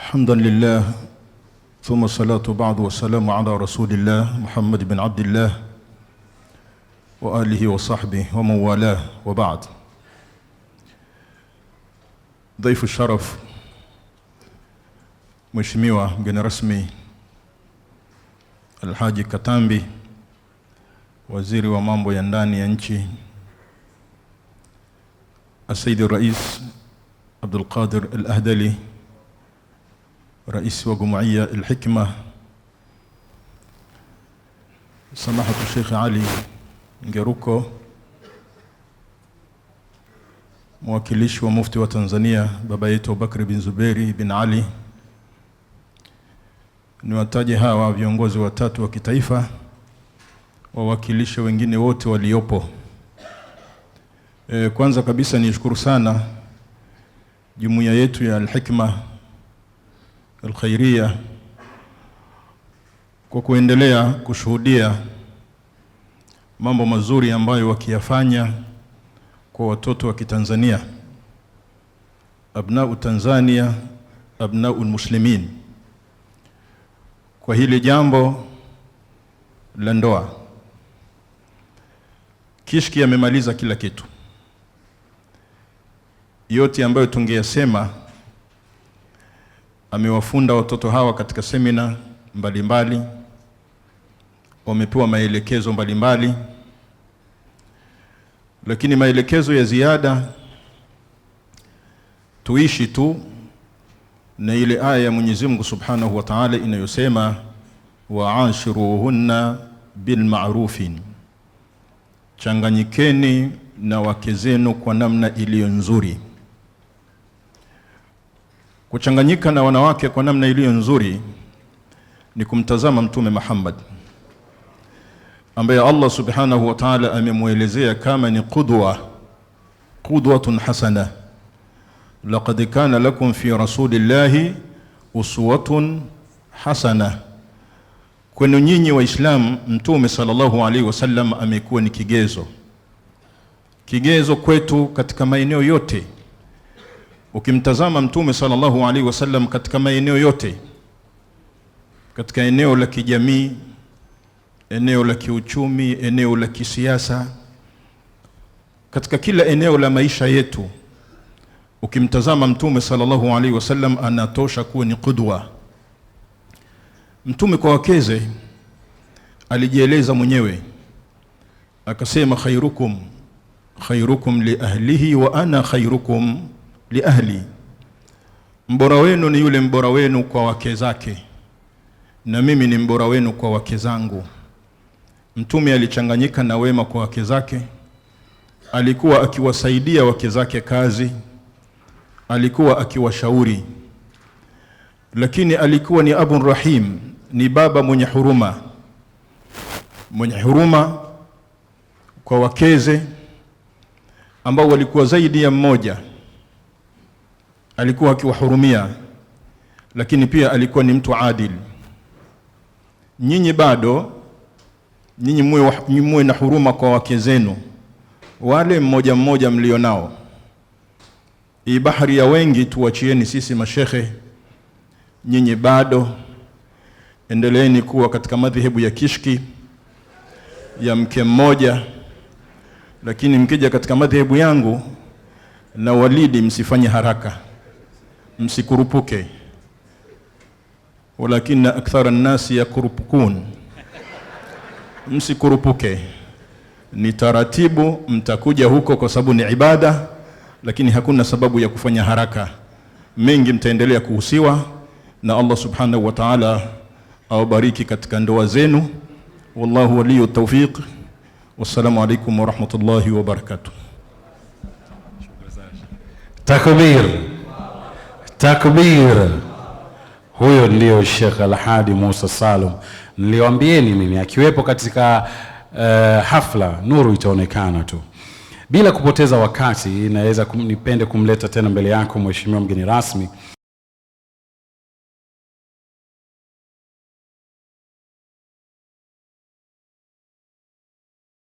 حمدا لله ثم الصلاة بعد والسلام على رسول الله محمد بن عبد الله وآله وصحبه ومن والاه وبعد. ضيف الشرف Mheshimiwa mgeni rasmi Alhaji Katambi, waziri wa mambo ya ndani ya nchi, Sayyid Rais Abdul Qadir Al-Ahdali, rais wa Jumuiya Al-Hikma, Samahatu Sheikh Ali Ngeruko, mwakilishi wa mufti wa Tanzania baba yetu Bakri bin Zuberi bin Ali. Niwataje hawa viongozi watatu wa kitaifa, wawakilishi wengine wote waliopo. Kwanza kabisa nishukuru sana jumuiya yetu ya Al-Hikma Al-Khairia kwa kuendelea kushuhudia mambo mazuri ambayo wakiyafanya kwa watoto wa Kitanzania, abnau Tanzania, abnau muslimin. Kwa hili jambo la ndoa, Kishki amemaliza kila kitu. Yote ambayo tungeyasema amewafunda watoto hawa katika semina mbalimbali, wamepewa maelekezo mbalimbali, lakini maelekezo ya ziada tuishi tu na ile aya ya Mwenyezi Mungu Subhanahu wa Ta'ala inayosema wa'ashiruhunna bil ma'rufin, changanyikeni na wake zenu kwa namna iliyo nzuri. Kuchanganyika na wanawake kwa namna iliyo nzuri ni kumtazama Mtume Muhammad ambaye Allah Subhanahu wa Ta'ala amemuelezea kama ni qudwatun hasana. Laqad kana lakum fi rasulillahi uswatun hasana. Kwenu nyinyi Waislamu, Mtume sallallahu alaihi wasallam amekuwa ni kigezo kwetu katika maeneo yote. Ukimtazama Mtume sallallahu alaihi wasallam katika maeneo yote, katika eneo la kijamii, eneo la kiuchumi, eneo la kisiasa, katika kila eneo la maisha yetu, ukimtazama Mtume sallallahu alaihi wasallam anatosha kuwa ni qudwa. Mtume kwa wakeze alijieleza mwenyewe akasema, khairukum li ahlihi wa ana khairukum li ahli. Mbora wenu ni yule mbora wenu kwa wake zake, na mimi ni mbora wenu kwa wake zangu. Mtume alichanganyika na wema kwa wake zake, alikuwa akiwasaidia wake zake kazi, alikuwa akiwashauri, lakini alikuwa ni abun rahim, ni baba mwenye huruma kwa wakeze ambao walikuwa zaidi ya mmoja. Alikuwa akiwahurumia, lakini pia alikuwa ni mtu adil. Nyinyi muwe na huruma kwa wake zenu, wale mmoja mmoja mlionao. Hii bahari ya wengi tuwachieni sisi mashekhe. Nyinyi bado endeleeni kuwa katika madhehebu ya Kishki ya mke mmoja, lakini mkija katika madhehebu yangu na Walidi msifanye haraka, msikurupuke. Walakinna akthara an-nasi yakurupukun, msikurupuke. Ni taratibu, mtakuja huko kwa sababu ni ibada, lakini hakuna sababu ya kufanya haraka. Mengi mtaendelea kuhusiwa, na Allah Subhanahu wa Ta'ala awabariki katika ndoa zenu. Wallahu waliyu tawfiq. Wassalamu alaykum wa rahmatullahi wa barakatuh. Takbir. Huyo ndio Sheikh Al-Hadi Musa Salum. Niliwaambieni mimi akiwepo katika hafla nuru itaonekana tu. Bila kupoteza wakati, naweza nipende kumleta tena mbele yako Mheshimiwa mgeni rasmi